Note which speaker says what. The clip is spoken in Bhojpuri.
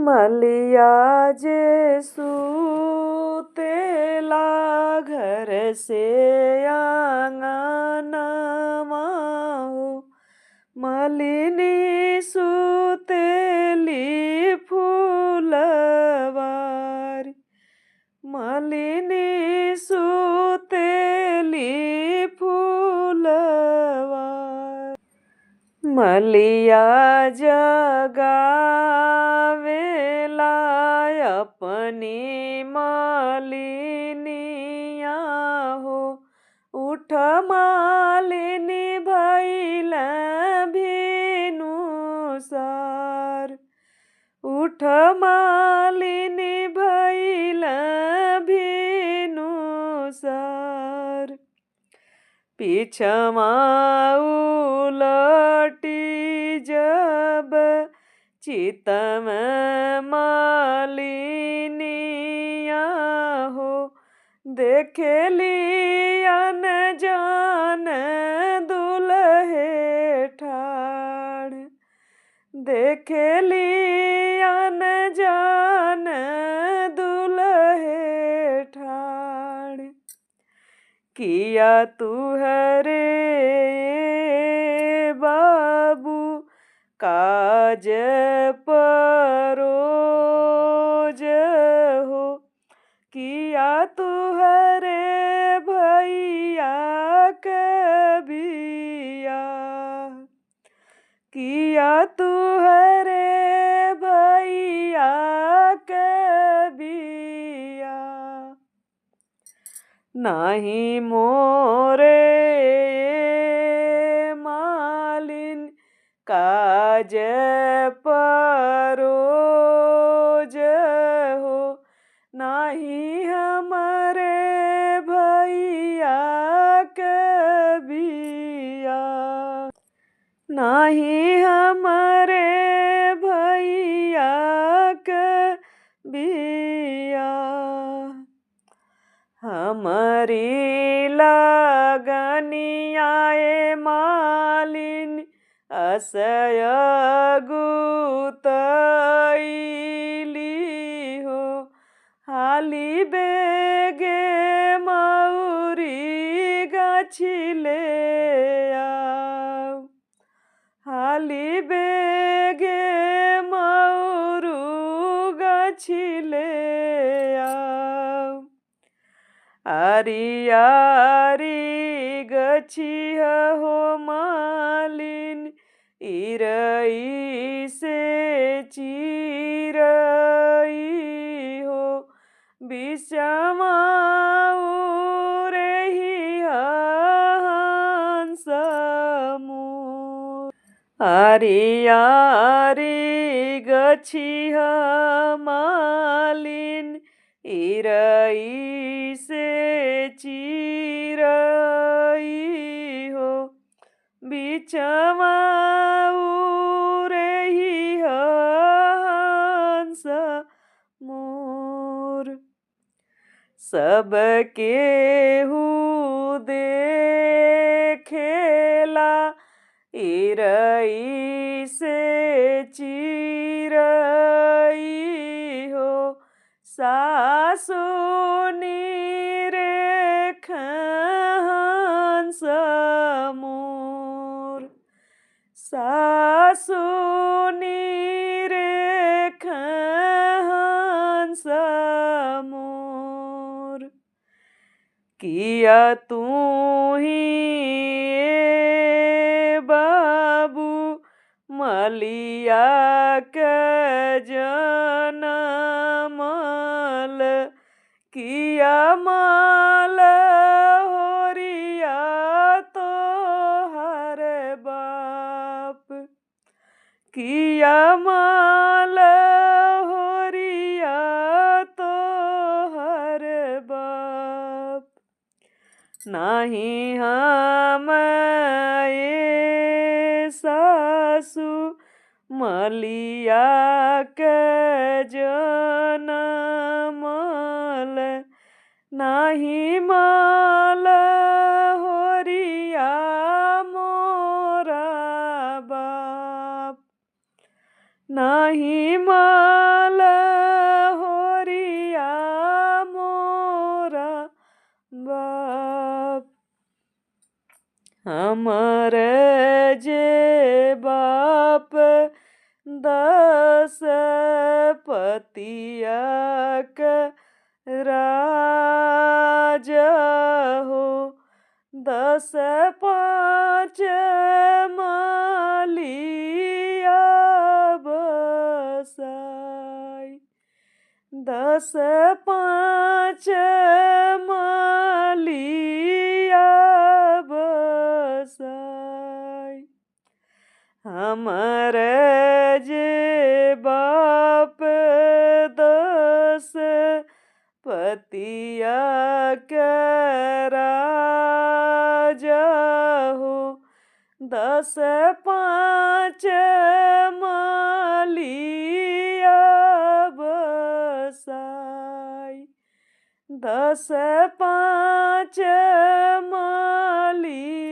Speaker 1: मलिया जे सुतेला घर से आंगनवा हो, मलिनी सुतेली फूलवारी, मलिनी सुतेली फूलवारी। मलिया जगावेला अपनी मालिनिया हो, उठ मालिनी भइल भिनुसार, उठ मालिनी भइल भिनुसार। पीछमा उलटी जब चितम मालिनिया हो, देखेली अनजान दुल्हे ठाड़, देखेली अनजान दुल्हे ठाड़। किया तुहरे बाबू काज परोज हो, किया तुहरे भैया कबिया, किया तुहरे भैया कबिया। नाही मोरे मालिन काज परोज हो, नाही हमरे भैया कबिया, नाही हमरे भैया कबिया। हमारी लगनियाए मालिन असय गुतैली हो, हाली बेगे मौरी गाछिले आओ, हाली बेगे मौरू गाछिले आओ। आरी आरी गछिया हो मालिन, इरई से चिरई हो, बिषमा उड़हिया हंस मोर। आरी आरी गछिया मालिन, इरई से चिरई हो, बिचमा उड़हिया हंस मोर। सबके हु देखेला इरई से चिरई हो, सासुनी रेख हंस मोर, सासुनी रेख हंस मोर। किया तू ही बाबू मलिया के जनमल, किया माल होरिया तो हर बाप, किया माल होरिया तो हर बाप। नाही हम सासु मलिया के जनमल, नाही माल होरिया मोरा बाप, नाही माल हमर जे बाप 10 पतिया क राजा हो, 10 पाँच मालिया बसाई, 10 पाँच मालिया बसाई। हमर जे बाप 10 पतिया के राजा हो, 10 पाँच मालिया बसाई, 10 पाँच मालिया